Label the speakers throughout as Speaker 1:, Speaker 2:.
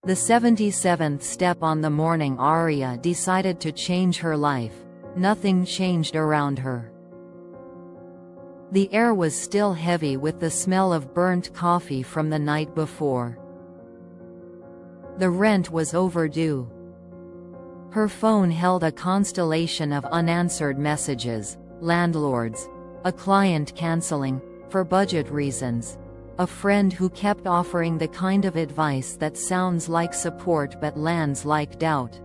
Speaker 1: The 77th step. On the morning Aria decided to change her life, nothing changed around her. The air was still heavy with the smell of burnt coffee from the night before. The rent was overdue. Her phone held a constellation of unanswered messages: landlords, a client canceling, for budget reasons, a friend who kept offering the kind of advice that sounds like support but lands like doubt.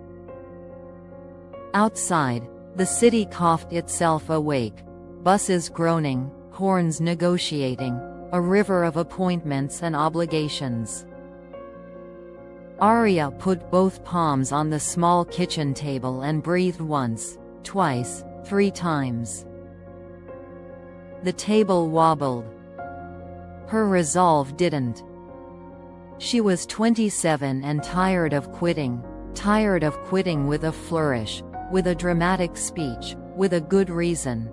Speaker 1: Outside, the city coughed itself awake, buses groaning, horns negotiating, a river of appointments and obligations. Aria put both palms on the small kitchen table and breathed once, twice, 3 times. The table wobbled. Her resolve didn't. She was 27 and tired of quitting with a flourish, with a dramatic speech, with a good reason.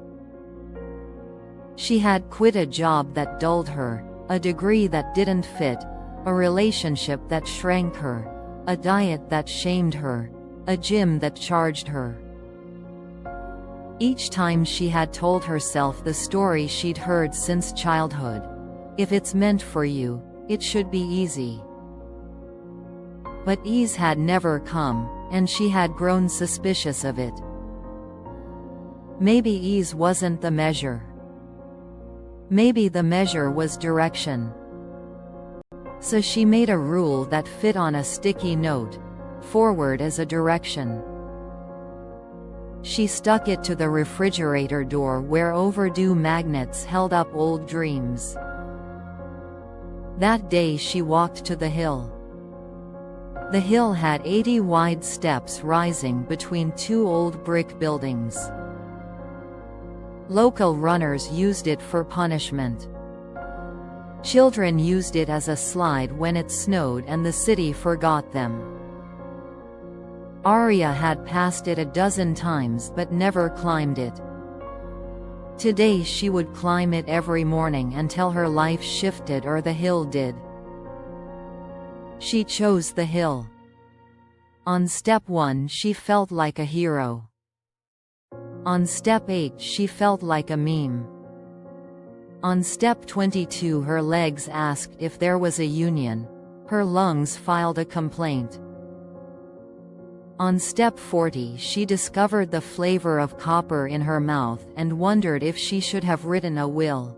Speaker 1: She had quit a job that dulled her, a degree that didn't fit, a relationship that shrank her, a diet that shamed her, a gym that charged her. Each time she had told herself the story she'd heard since childhood: if it's meant for you, it should be easy. But ease had never come, and she had grown suspicious of it. Maybe ease wasn't the measure. Maybe the measure was direction. So she made a rule that fit on a sticky note: forward as a direction. She stuck it to the refrigerator door where overdue magnets held up old dreams. That day she walked to the hill. The hill had 80 wide steps rising between 2 old brick buildings. Local runners used it for punishment. Children used it as a slide when it snowed and the city forgot them. Aria had passed it a dozen times but never climbed it. Today she would climb it every morning until her life shifted or the hill did. She chose the hill. On step 1 she felt like a hero. On step 8 she felt like a meme. On step 22 her legs asked if there was a union. Her lungs filed a complaint. On step 40 she discovered the flavor of copper in her mouth and wondered if she should have written a will.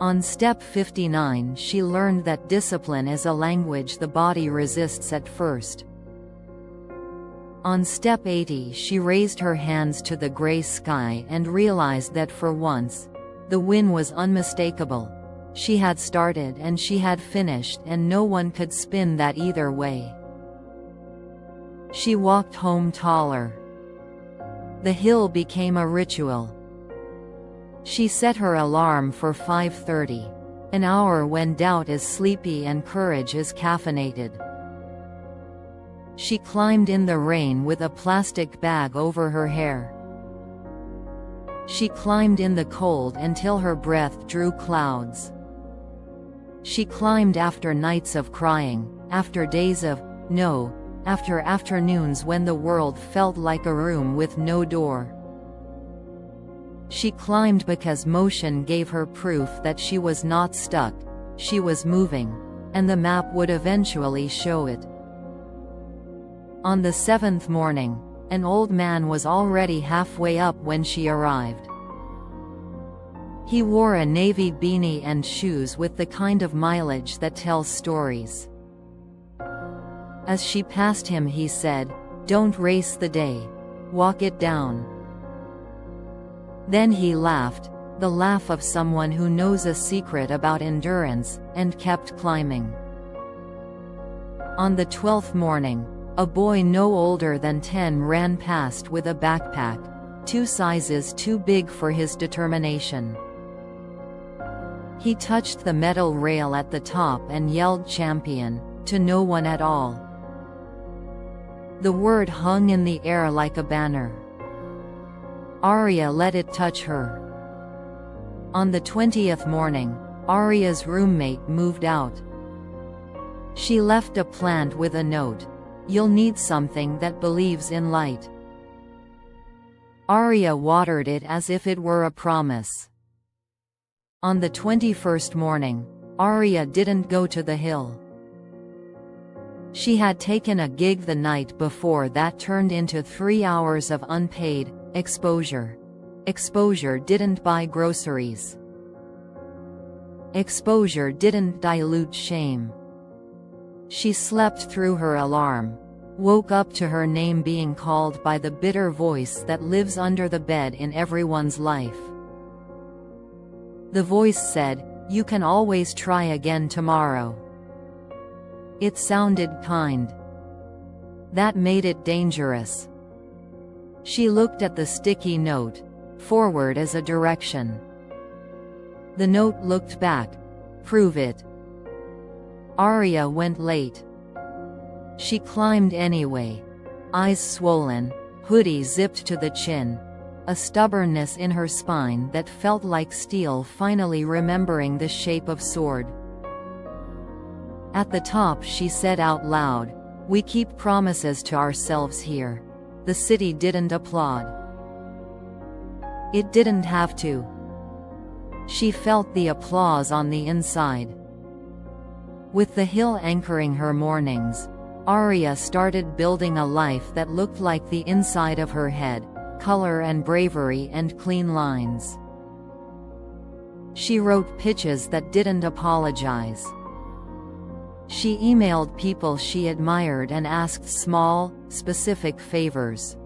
Speaker 1: On step 59 she learned that discipline is a language the body resists at first. On step 80 she raised her hands to the gray sky and realized that for once, the win was unmistakable. She had started and she had finished, and no one could spin that either way. She walked home taller. The hill became a ritual. She set her alarm for 5:30, an hour when doubt is sleepy and courage is caffeinated. She climbed in the rain with a plastic bag over her hair. She climbed in the cold until her breath drew clouds. She climbed after nights of crying, after days of no, after afternoons when the world felt like a room with no door. She climbed because motion gave her proof that she was not stuck, she was moving, and the map would eventually show it. On the 7th morning, an old man was already halfway up when she arrived. He wore a navy beanie and shoes with the kind of mileage that tells stories. As she passed him he said, "Don't race the day. Walk it down." Then he laughed, the laugh of someone who knows a secret about endurance, and kept climbing. On the 12th morning, a boy no older than 10 ran past with a backpack, 2 sizes too big for his determination. He touched the metal rail at the top and yelled "Champion," to no one at all. The word hung in the air like a banner. Aria let it touch her. On the 20th morning, Aria's roommate moved out. She left a plant with a note. You'll need something that believes in light. Aria watered it as if it were a promise. On the 21st morning, Aria didn't go to the hill. She had taken a gig the night before that turned into 3 hours of unpaid exposure. Exposure didn't buy groceries. Exposure didn't dilute shame. She slept through her alarm, woke up to her name being called by the bitter voice that lives under the bed in everyone's life. The voice said, "You can always try again tomorrow." It sounded kind. That made it dangerous. She looked at the sticky note, forward as a direction. The note looked back, prove it. Aria went late. She climbed anyway. Eyes swollen, hoodie zipped to the chin. A stubbornness in her spine that felt like steel finally remembering the shape of sword. At the top she said out loud, "We keep promises to ourselves here." The city didn't applaud. It didn't have to. She felt the applause on the inside. With the hill anchoring her mornings, Aria started building a life that looked like the inside of her head, color and bravery and clean lines. She wrote pitches that didn't apologize. She emailed people she admired and asked small, specific favors.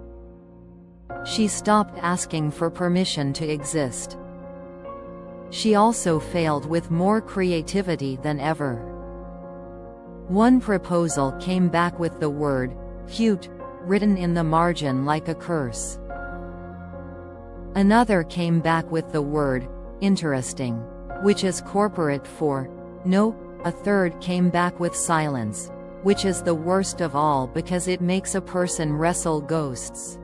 Speaker 1: She stopped asking for permission to exist. She also failed with more creativity than ever. One proposal came back with the word, "cute," written in the margin like a curse. Another came back with the word, "interesting," which is corporate for, "no." A third came back with silence, which is the worst of all because it makes a person wrestle ghosts.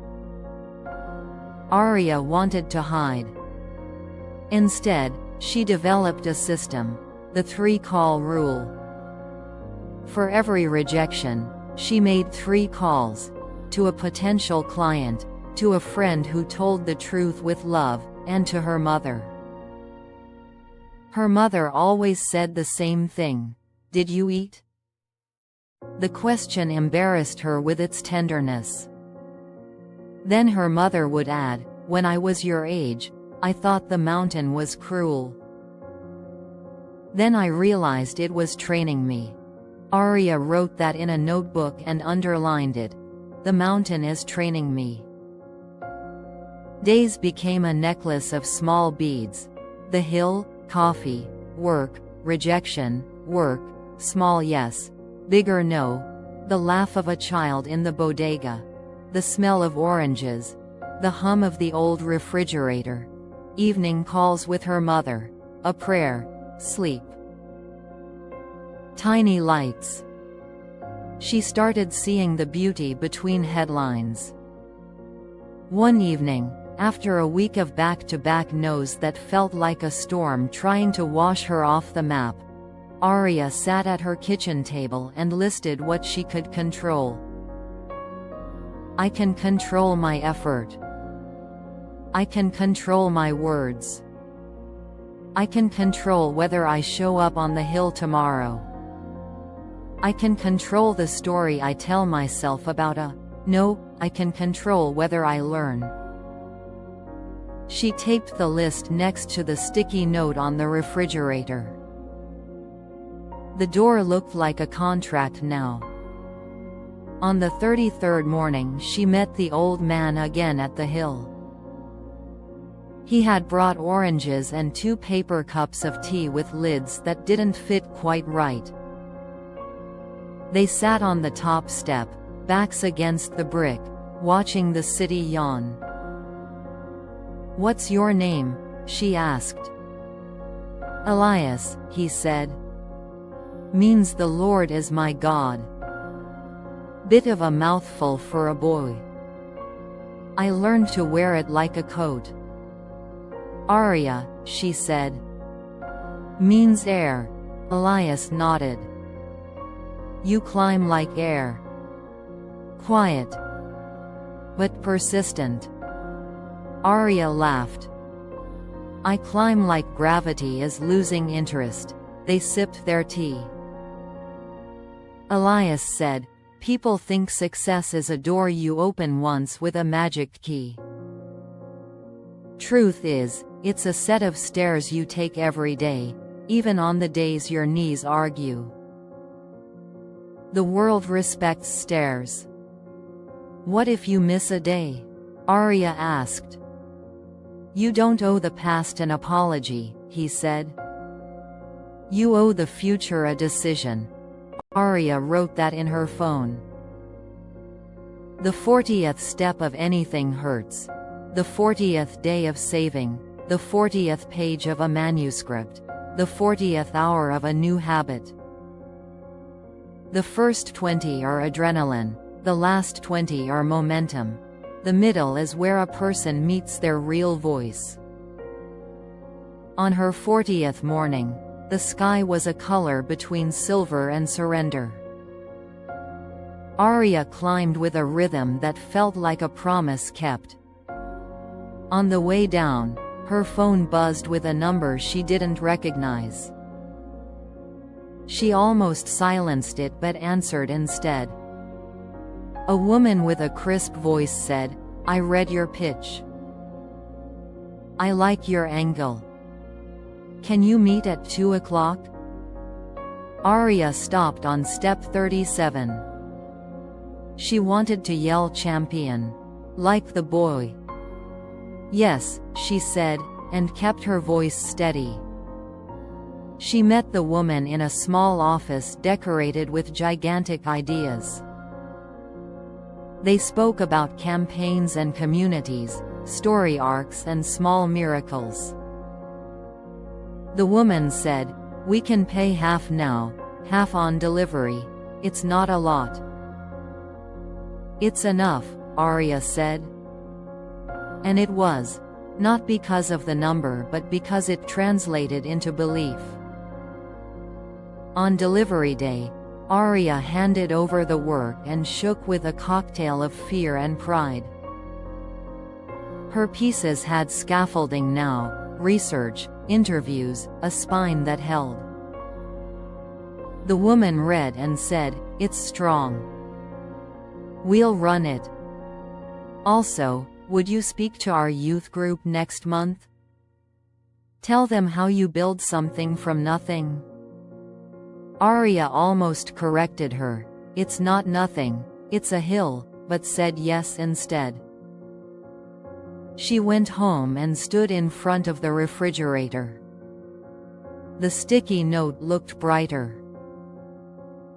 Speaker 1: Aria wanted to hide. Instead, she developed a system, the 3-call rule. For every rejection, she made 3 calls: to a potential client, to a friend who told the truth with love, and to her mother. Her mother always said the same thing, "Did you eat?" The question embarrassed her with its tenderness. Then her mother would add, "When I was your age, I thought the mountain was cruel. Then I realized it was training me." Aria wrote that in a notebook and underlined it. "The mountain is training me." Days became a necklace of small beads. The hill, coffee, work, rejection, work, small yes, bigger no, the laugh of a child in the bodega, the smell of oranges, the hum of the old refrigerator, evening calls with her mother, a prayer, sleep. Tiny lights. She started seeing the beauty between headlines. One evening, after a week of back-to-back no's that felt like a storm trying to wash her off the map, Aria sat at her kitchen table and listed what she could control. I can control my effort. I can control my words. I can control whether I show up on the hill tomorrow. I can control the story I tell myself about no, I can control whether I learn. She taped the list next to the sticky note on the refrigerator. The door looked like a contract now. On the 33rd morning she met the old man again at the hill. He had brought oranges and 2 paper cups of tea with lids that didn't fit quite right. They sat on the top step, backs against the brick, watching the city yawn. "What's your name?" she asked. "Elias," he said. "Means the Lord is my God." Bit of a mouthful for a boy. "I learned to wear it like a coat." "Aria," she said. "Means air." Elias nodded. You climb like air. Quiet. But persistent. Aria laughed. I climb like gravity is losing interest. They sipped their tea. Elias said, people think success is a door you open once with a magic key. Truth is, it's a set of stairs you take every day, even on the days your knees argue. The world respects stairs. What if you miss a day? Aria asked. You don't owe the past an apology, he said. You owe the future a decision. Aria wrote that in her phone. The 40th step of anything hurts. The 40th day of saving. The 40th page of a manuscript. The 40th hour of a new habit. The first 20 are adrenaline. The last 20 are momentum. The middle is where a person meets their real voice. On her 40th morning, the sky was a color between silver and surrender. Aria climbed with a rhythm that felt like a promise kept. On the way down, her phone buzzed with a number she didn't recognize. She almost silenced it but answered instead. A woman with a crisp voice said, I read your pitch. I like your angle. Can you meet at 2 o'clock? Aria stopped on step 37. She wanted to yell champion. Like the boy. Yes, she said, and kept her voice steady. She met the woman in a small office decorated with gigantic ideas. They spoke about campaigns and communities, story arcs and small miracles. The woman said, we can pay half now, half on delivery. It's not a lot. It's enough, Aria said. And it was. Not because of the number but because it translated into belief. On delivery day, Aria handed over the work and shook with a cocktail of fear and pride. Her pieces had scaffolding now, research, interviews, a spine that held. The woman read and said, it's strong. We'll run it. Also, would you speak to our youth group next month? Tell them how you build something from nothing. Aria almost corrected her. It's not nothing, it's a hill, but said yes instead. She went home and stood in front of the refrigerator. The sticky note looked brighter.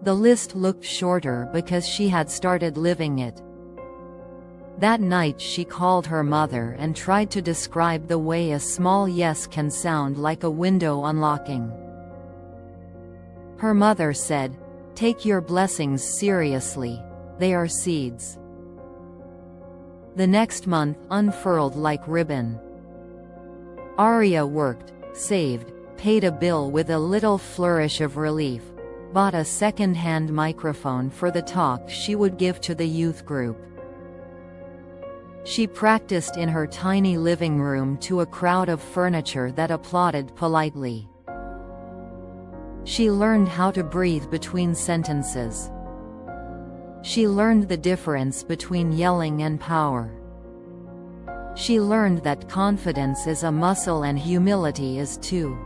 Speaker 1: The list looked shorter because she had started living it. That night she called her mother and tried to describe the way a small yes can sound like a window unlocking. Her mother said, take your blessings seriously, they are seeds. The next month unfurled like ribbon. Aria worked, saved, paid a bill with a little flourish of relief, bought a second-hand microphone for the talk she would give to the youth group. She practiced in her tiny living room to a crowd of furniture that applauded politely. She learned how to breathe between sentences. She learned the difference between yelling and power. She learned that confidence is a muscle and humility is too.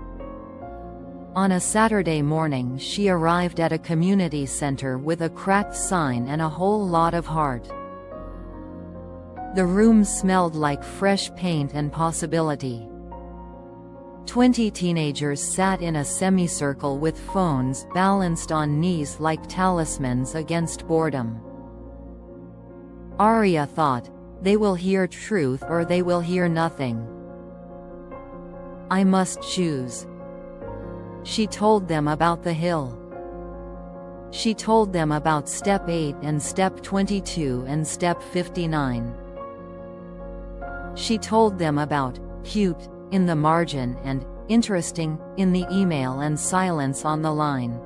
Speaker 1: On a Saturday morning she arrived at a community center with a cracked sign and a whole lot of heart. The room smelled like fresh paint and possibility. 20 teenagers sat in a semicircle with phones balanced on knees like talismans against boredom. Aria thought, they will hear truth or they will hear nothing. I must choose. She told them about the hill. She told them about step 8 and step 22 and step 59. She told them about cute in the margin and interesting in the email and silence on the line.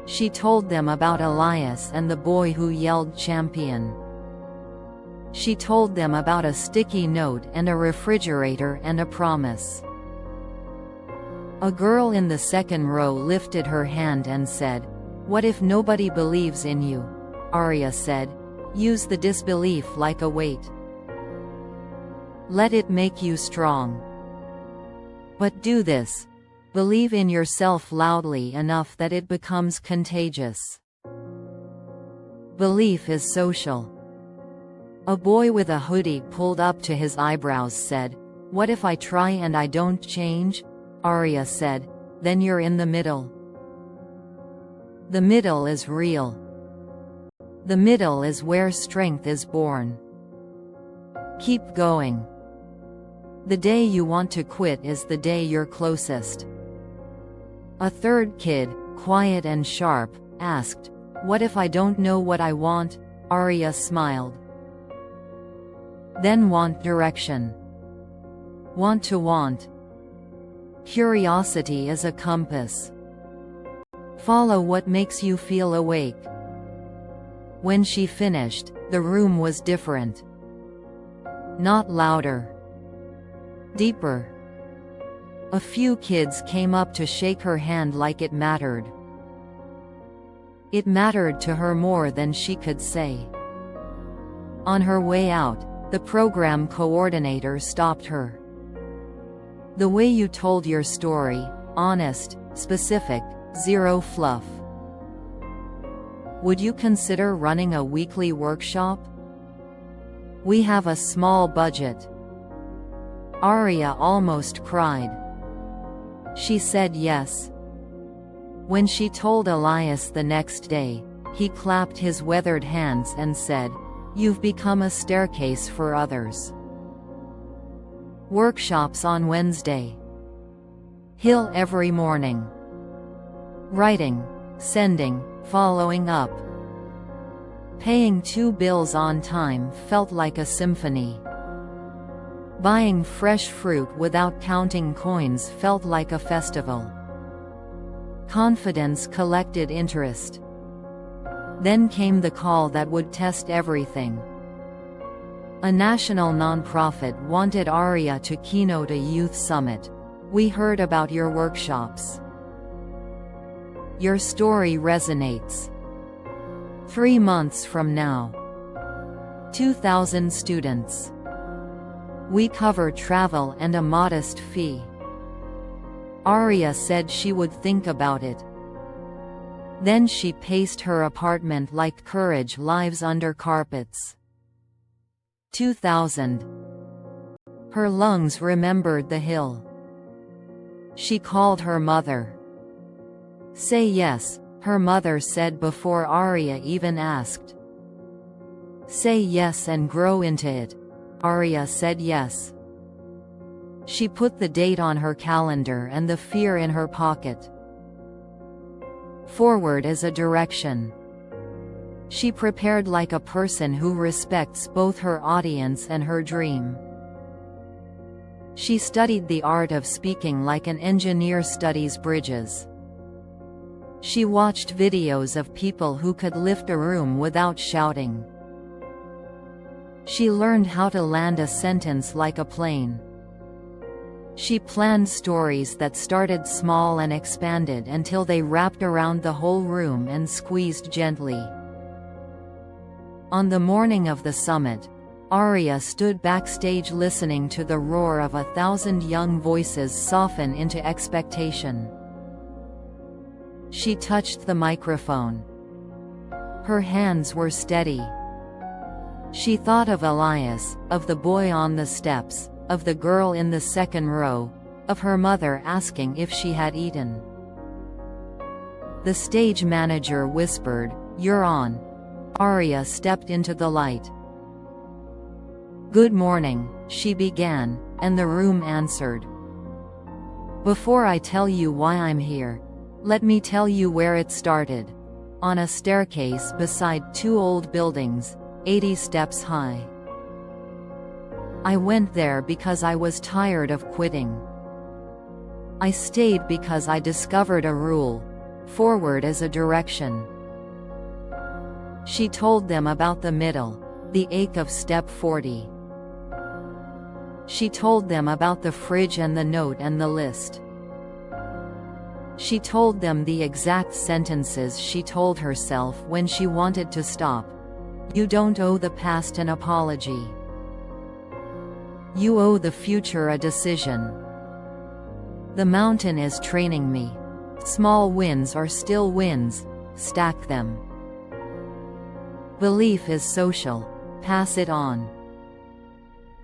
Speaker 1: She told them about Elias and the boy who yelled champion. She told them about a sticky note and a refrigerator and a promise. A girl in the second row lifted her hand and said, "What if nobody believes in you?" Aria said, "Use the disbelief like a weight. Let it make you strong. But do this. Believe in yourself loudly enough that it becomes contagious. Belief is social." A boy with a hoodie pulled up to his eyebrows said, "What if I try and I don't change?" Aria said, "Then you're in the middle. The middle is real. The middle is where strength is born. Keep going. The day you want to quit is the day you're closest." A third kid, quiet and sharp, asked, "What if I don't know what I want?" Aria smiled. "Then want direction. Want to want. Curiosity is a compass. Follow what makes you feel awake." When she finished, the room was different. Not louder. Deeper. A few kids came up to shake her hand like it mattered. It mattered to her more than she could say. On her way out, the program coordinator stopped her. "The way you told your story, honest, specific, zero fluff. Would you consider running a weekly workshop? We have a small budget." Aria almost cried. She said yes. When she told Elias the next day, he clapped his weathered hands and said, "You've become a staircase for others." Workshops on Wednesday. Hill every morning. Writing, sending, following up. Paying 2 bills on time felt like a symphony. Buying fresh fruit without counting coins felt like a festival. Confidence collected interest. Then came the call that would test everything. A national nonprofit wanted Aria to keynote a youth summit. "We heard about your workshops. Your story resonates. 3 months from now. 2,000 students. We cover travel and a modest fee." Aria said she would think about it. Then she paced her apartment like courage lives under carpets. 2,000. Her lungs remembered the hill. She called her mother. "Say yes," her mother said before Aria even asked. "Say yes and grow into it." Aria said yes. She put the date on her calendar and the fear in her pocket. Forward is a direction. She prepared like a person who respects both her audience and her dream. She studied the art of speaking like an engineer studies bridges. She watched videos of people who could lift a room without shouting. She learned how to land a sentence like a plane. She planned stories that started small and expanded until they wrapped around the whole room and squeezed gently. On the morning of the summit, Aria stood backstage listening to the roar of 1,000 young voices soften into expectation. She touched the microphone. Her hands were steady. She thought of Elias, of the boy on the steps, of the girl in the second row, of her mother asking if she had eaten. The stage manager whispered, "You're on." Aria stepped into the light. "Good morning," she began, and the room answered. "Before I tell you why I'm here, let me tell you where it started. On a staircase beside 2 old buildings, 80 steps high. I went there because I was tired of quitting. I stayed because I discovered a rule: forward as a direction. She told them about the middle, the ache of step 40. She told them about the fridge and the note and the list. She told them the exact sentences she told herself when she wanted to stop. You don't owe the past an apology. You owe the future a decision. The mountain is training me. Small wins are still wins, stack them. Belief is social, pass it on.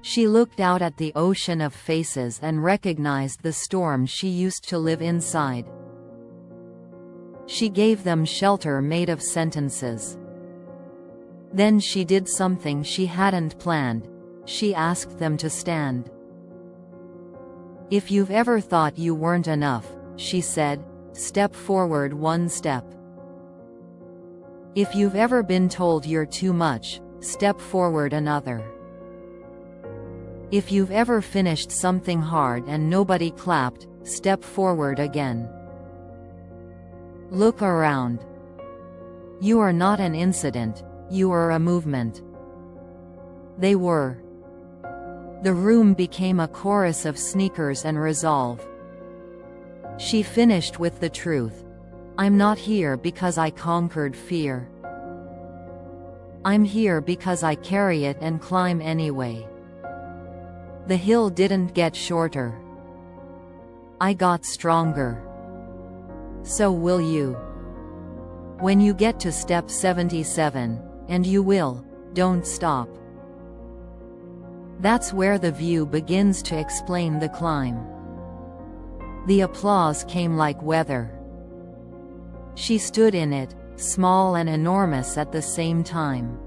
Speaker 1: She looked out at the ocean of faces and recognized the storm she used to live inside. She gave them shelter made of sentences. Then she did something she hadn't planned. She asked them to stand. If you've ever thought you weren't enough, she said, step forward one step. If you've ever been told you're too much, step forward another. If you've ever finished something hard and nobody clapped, step forward again. Look around. You are not an incident, you are a movement. They were. The room became a chorus of sneakers and resolve. She finished with the truth. I'm not here because I conquered fear. I'm here because I carry it and climb anyway. The hill didn't get shorter. I got stronger. So will you. When you get to step 77, and you will, don't stop. That's where the view begins to explain the climb. The applause came like weather. She stood in it, small and enormous at the same time.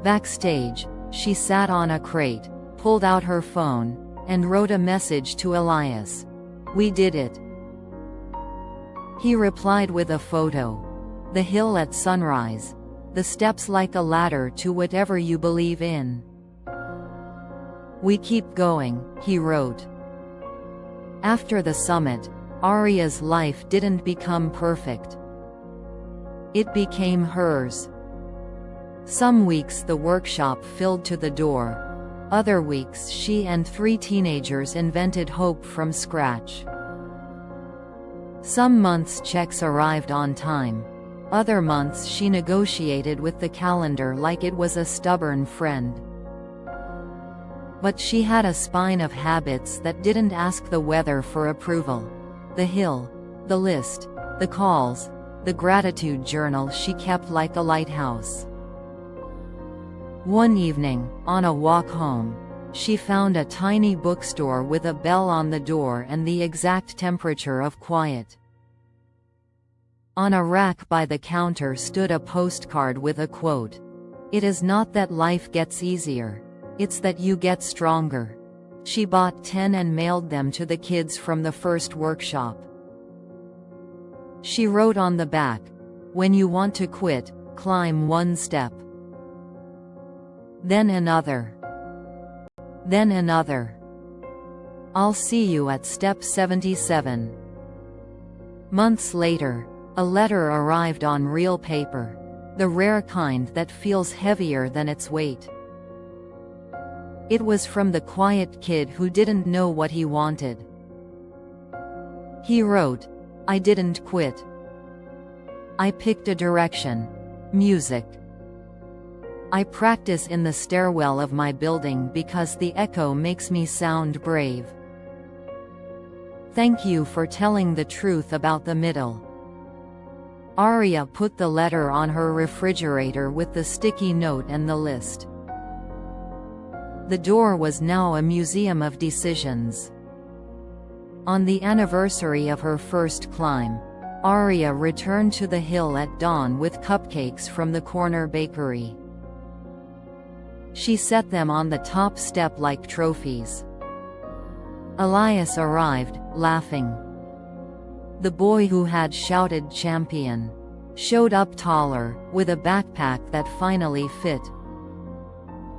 Speaker 1: Backstage, she sat on a crate, pulled out her phone, and wrote a message to Elias. We did it. He replied with a photo. The hill at sunrise. The steps like a ladder to whatever you believe in. We keep going, he wrote. After the summit, Aria's life didn't become perfect. It became hers. Some weeks the workshop filled to the door. Other weeks she and 3 teenagers invented hope from scratch. Some months checks arrived on time. Other months she negotiated with the calendar like it was a stubborn friend. But she had a spine of habits that didn't ask the weather for approval. The hill, the list, the calls, the gratitude journal she kept like a lighthouse. One evening, on a walk home, she found a tiny bookstore with a bell on the door and the exact temperature of quiet. On a rack by the counter stood a postcard with a quote. It is not that life gets easier. It's that you get stronger. She bought 10 and mailed them to the kids from the first workshop. She wrote on the back, when you want to quit, climb one step. Then another. Then another. I'll see you at step 77. Months later, a letter arrived on real paper. The rare kind that feels heavier than its weight. It was from the quiet kid who didn't know what he wanted. He wrote, I didn't quit. I picked a direction. Music. I practice in the stairwell of my building because the echo makes me sound brave. Thank you for telling the truth about the middle. Aria put the letter on her refrigerator with the sticky note and the list. The door was now a museum of decisions. On the anniversary of her first climb, Aria returned to the hill at dawn with cupcakes from the corner bakery. She set them on the top step like trophies. Elias arrived, laughing. The boy who had shouted champion showed up taller, with a backpack that finally fit.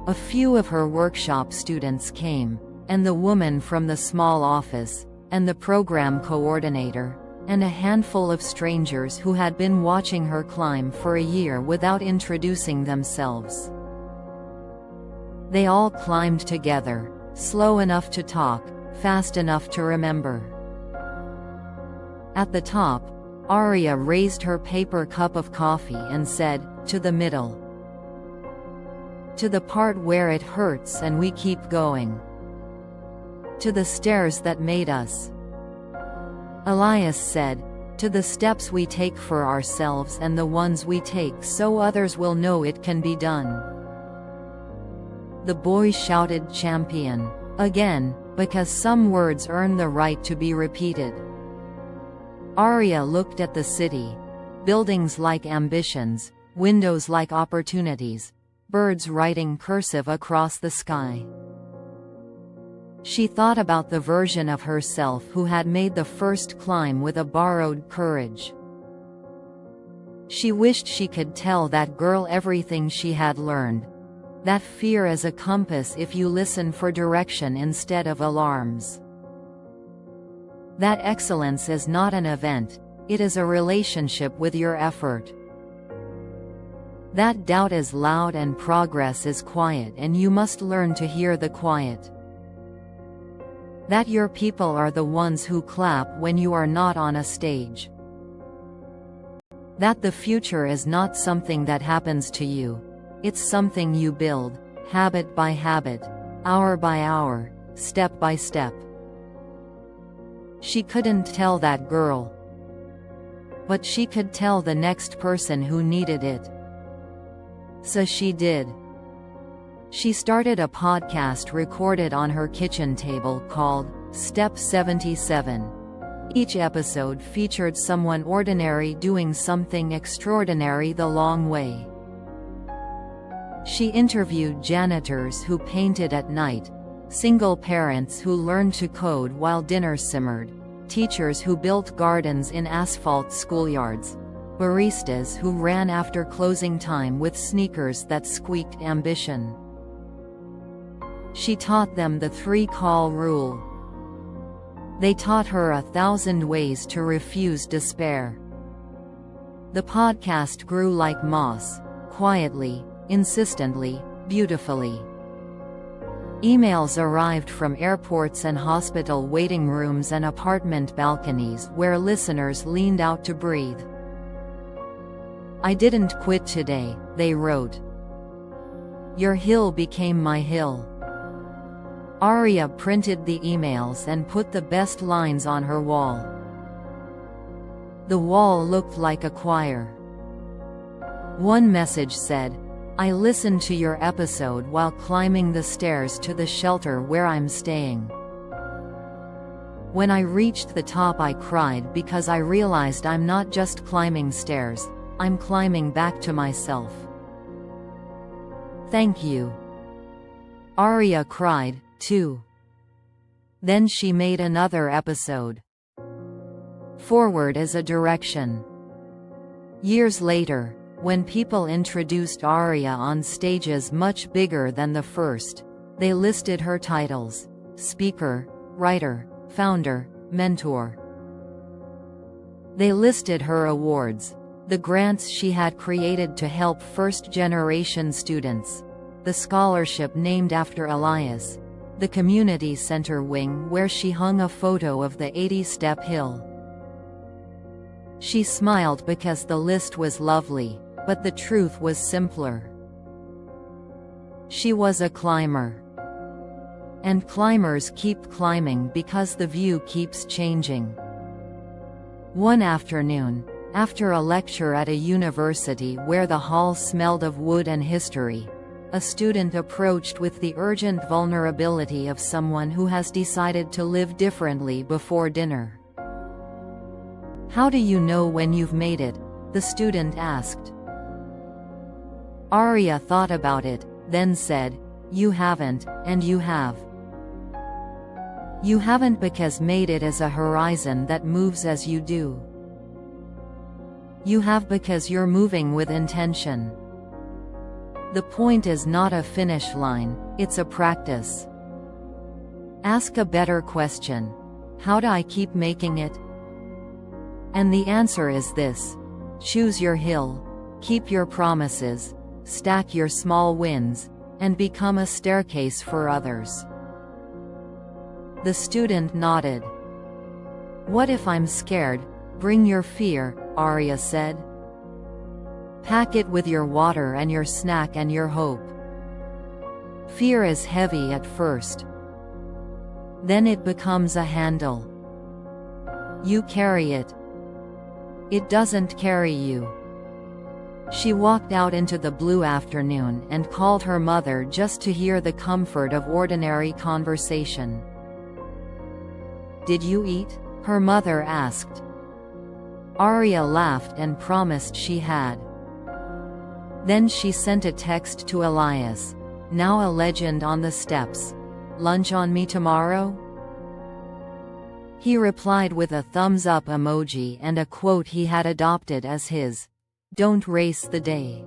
Speaker 1: A few of her workshop students came, and the woman from the small office, and the program coordinator, and a handful of strangers who had been watching her climb for a year without introducing themselves. They all climbed together, slow enough to talk, fast enough to remember. At the top, Aria raised her paper cup of coffee and said, "To the middle. To the part where it hurts and we keep going. To the stairs that made us." Elias said, "To the steps we take for ourselves and the ones we take so others will know it can be done." The boy shouted "Champion" again, because some words earn the right to be repeated. Aria looked at the city. Buildings like ambitions, windows like opportunities, birds writing cursive across the sky. She thought about the version of herself who had made the first climb with a borrowed courage. She wished she could tell that girl everything she had learned. That fear is a compass if you listen for direction instead of alarms. That excellence is not an event, it is a relationship with your effort. That doubt is loud and progress is quiet, and you must learn to hear the quiet. That your people are the ones who clap when you are not on a stage. That the future is not something that happens to you. It's something you build, habit by habit, hour by hour, step by step. She couldn't tell that girl. But she could tell the next person who needed it. So she did. She started a podcast recorded on her kitchen table called Step 77. Each episode featured someone ordinary doing something extraordinary the long way. She interviewed janitors who painted at night, single parents who learned to code while dinner simmered, teachers who built gardens in asphalt schoolyards, baristas who ran after closing time with sneakers that squeaked ambition. She taught them the 3-call rule. They taught her 1,000 ways to refuse despair. The podcast grew like moss, quietly, insistently, beautifully. Emails arrived from airports and hospital waiting rooms and apartment balconies where listeners leaned out to breathe. "I didn't quit today," they wrote. "Your hill became my hill." Aria printed the emails and put the best lines on her wall. The wall looked like a choir. One message said, "I listened to your episode while climbing the stairs to the shelter where I'm staying. When I reached the top I cried because I realized I'm not just climbing stairs, I'm climbing back to myself. Thank you." Aria cried, too. Then she made another episode. Forward is a direction. Years later, when people introduced Aria on stages much bigger than the first, they listed her titles: speaker, writer, founder, mentor. They listed her awards, the grants she had created to help first-generation students, the scholarship named after Elias, the community center wing where she hung a photo of the 80-step hill. She smiled because the list was lovely, but the truth was simpler. She was a climber. And climbers keep climbing because the view keeps changing. One afternoon, after a lecture at a university where the hall smelled of wood and history, a student approached with the urgent vulnerability of someone who has decided to live differently before dinner. "How do you know when you've made it?" the student asked. Aria thought about it, then said, "You haven't, and you have. You haven't because made it is a horizon that moves as you do. You have because you're moving with intention. The point is not a finish line, it's a practice. Ask a better question. How do I keep making it? And the answer is this: choose your hill, keep your promises, stack your small wins, and become a staircase for others. The student nodded. What if I'm scared? Bring your fear, Aria said. Pack it with your water and your snack and your hope. Fear is heavy at first. Then it becomes a handle. You carry it. It doesn't carry you. She walked out into the blue afternoon and called her mother just to hear the comfort of ordinary conversation. Did you eat? Her mother asked. Aria laughed and promised she had. Then she sent a text to Elias, now a legend on the steps. Lunch on me tomorrow? He replied with a thumbs-up emoji and a quote he had adopted as his. Don't race the day.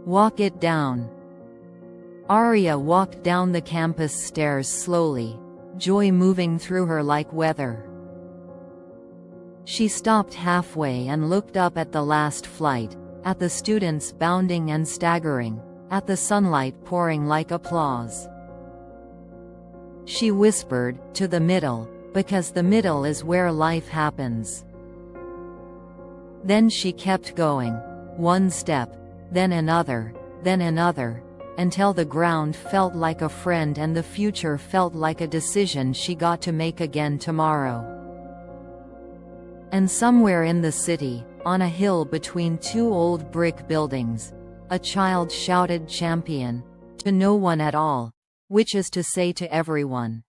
Speaker 1: Walk it down. Aria walked down the campus stairs slowly, joy moving through her like weather. She stopped halfway and looked up at the last flight, at the students bounding and staggering, at the sunlight pouring like applause. She whispered, to the middle, because the middle is where life happens. Then she kept going, one step, then another, until the ground felt like a friend and the future felt like a decision she got to make again tomorrow. And somewhere in the city, on a hill between two old brick buildings, a child shouted champion, to no one at all, which is to say to everyone.